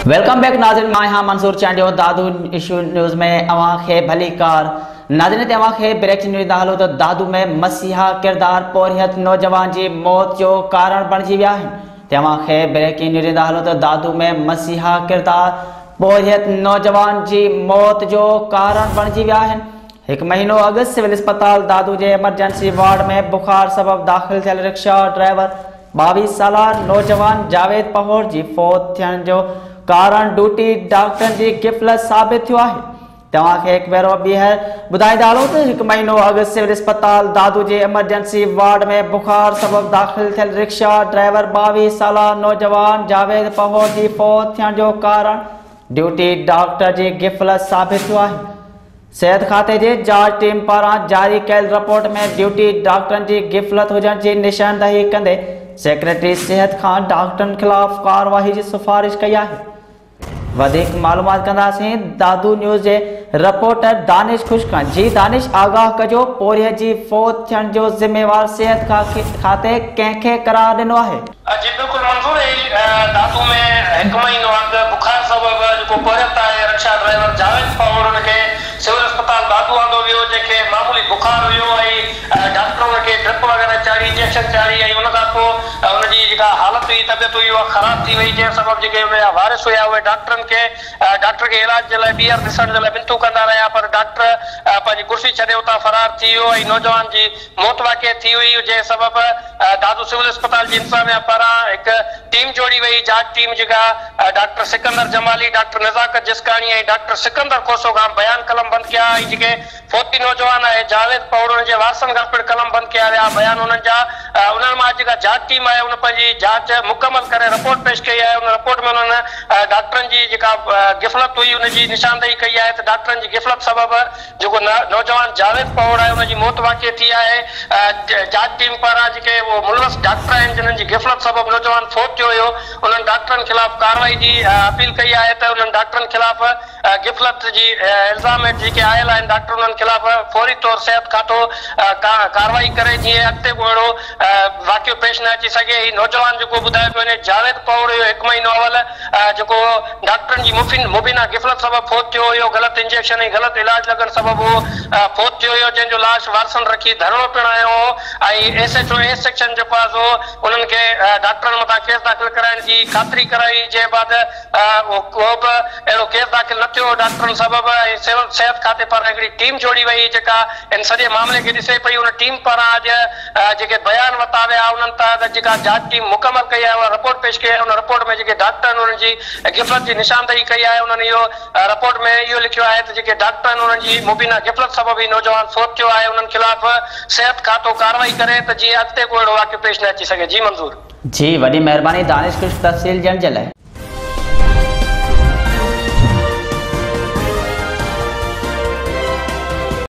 Welcome back नाज़रीन, मैं हाँ मंसूर चांडियो दादू इशू न्यूज़ में अवांखे भली कार नाज़रीन ते अवांखे ब्रेकिंग न्यूज़ दाखलो तो दादू में मसीहा किरदार पोरियत नौजवान जी मौत जो कारण बणजी विया आहिनि। ते अवांखे ब्रेकिंग न्यूज़ दाखलो तो दादू में मसीहा किरदार पोरियत नौजवान जी मौत जो कारण बणजी विया आहिनि। एक महीनो अॻु सिविल अस्पताल दादू जे एमरजेंसी वार्ड में बुखार सबब दाख़िल थियल रिक्शा ड्राइवर 22 साला नौजवान जावेद पहोर जी फौत थियण जो कारण ड्यूटी डॉक्टर जी गिफ़लत साबित थियो आहे। तव्हांखे हिकु भेरो ॿीहर ॿुधाईंदा हलूं त हिकु महीनो अॻु सिविल अस्पताल दादू जे एमरजेंसी वार्ड में बुखार सबब दाख़िल थियल रिक्शा ड्राइवर 22 साला नौजवान जावेद पहोर जी फौत थियण जो कारण ड्यूटी डॉक्टर जी गिफ़लत साबित थियो आहे। सेहत खाते जे जांच टीम पारां जारी कयल रिपोर्ट में ड्यूटी डॉक्टरनि जी गिफ़लत हुजण जी निशानदही कंदे सेक्रेटरी सेहत खां डॉक्टरनि खिलाफ़ कार्रवाई जी सिफारिश कई आहे। वधिक मालूमात कंदासीं दादू न्यूज़ जे रिपोर्टर दानिश खुश खां। जी दानिश, आगाह कजो, पोरिय जी फौत थियण जो ज़िम्मेवार सेहत खाते कंहिंखे करार ॾिनो आहे? जी बिल्कुल मंजूर है। दादू में एक महीनो अॻु बुखार सबब जो पोरियत आहे रिक्शा ड्राइवर जावेद पहोर के सिविल अस्पताल दादू आंदो वियो, जेके मामूली बुखार हुयो ऐं डॉक्टर उनके ड्रिप वगैरह चाढ़ी, इंजेक्शन चाढ़ी ऐं उन खां पोइ उनजी जेका हालत हुई, तबियत हुई, उहा ख़राब थी वई, जंहिं सबब जेके उनजा वारिस हुया उहे डॉक्टर के इलाज जे लाइ ॿीहर ॾिसण जे लाइ मिनतू कंदा रहिया, पर डॉक्टर पंहिंजी कुर्सी छॾे उतां फरार थी वियो ऐं नौजवान जी मौत वाक़िअ थी हुई, जंहिं सबब दादू सिविल अस्पताल जी इंतज़ामिया पारां हिकु टीम जोड़ी वई। जांच टीम जेका डॉक्टर सिकंदर जमाली, डॉक्टर नज़ाकत जिसकानी ऐं डॉक्टर सिकंदर खोसो खां बयान कलम बंद किया ऐं जेके फौती नौजवान आहे जावेद पहोर जे वारसनि खां पिणु कलम बंद किया विया। बयान उन्हनि जा उन्हनि मां जेका जांच टीम आहे उन पंहिंजी जांच मुकमल करे रिपोर्ट पेश कई आहे। उन रिपोर्ट में उन्हनि डॉक्टरनि जी जेका गिफ़लत हुई उनजी निशानदही कई आहे त डॉक्टरनि जी गिफ़लत सबब जेको नौजवान जावेद पहोर आहे उनजी मौत वाक़िअ थी आहे। जांच टीम पारां जेके उहो मुलवस डॉक्टर आहिनि जिन्हनि जी गिफ़लत सबब नौजवान फौत थियो हुयो, उन्हनि डॉक्टरनि खिलाफ़ कार्रवाई जी अपील कई आहे त उन्हनि डॉक्टरनि खिलाफ़ गिफ़लत जी इल्ज़ाम जेके आयल आहिनि डॉक्टर उन्हनि खिलाफ़ फौरी तौर सेहत खातो कार्रवाई करे जीअं अॻिते को अहिड़ो वाक़ियो पेश न अची सघे। ही नौजवान जेको ॿुधायो पियो वञे जावेद पहोर हुयो, हिकु महीनो अवल जेको डॉक्टरनि जी मुबीना गिफ़लत सबब फौत थियो हुयो, ग़लति इंजेक्शन ऐं ग़लति इलाज लॻण सबब उहो फौत थियो हुयो, जंहिंजो लाश वारसनि रखी धरणो पिणु आयो हो ऐं SHO ए सेक्शन जेको आहे सो उन्हनि खे डॉक्टरनि मथां केस दाख़िल कराइण जी ख़ातिरी कराई, जंहिं बाद को बि अहिड़ो केस दाख़िल न थियो डॉक्टरनि सबब ऐं सेहत खाते पारां हिकिड़ी टीम जोड़ी वई जेका इन सॼे मामले खे ॾिसे पई। उन टीम पारां अॼु जेके बयान वरिता विया उन्हनि तां जेका जांच टीम मुकमल कई आहे उहा रिपोर्ट पेश कई आहे। उन रिपोर्ट में जेके डॉक्टर आहिनि उन्हनि जी गिफ़लत जी निशानदही कई आहे। उन्हनि इहो रिपोर्ट में इहो लिखियो आहे त जेके डॉक्टर आहिनि उन्हनि जी मुबीना गिफ़लत सबब ई नौजवान फौत थियो आहे, उन्हनि खिलाफ़ सेहत खातो कार्रवाई करे त जीअं अॻिते को अहिड़ो वाक़ियो पेश न अची सघे। जी मंज़ूर। जी, वॾी महिरबानी दानिश कुझु तफ़सील ॾियण जे लाइ।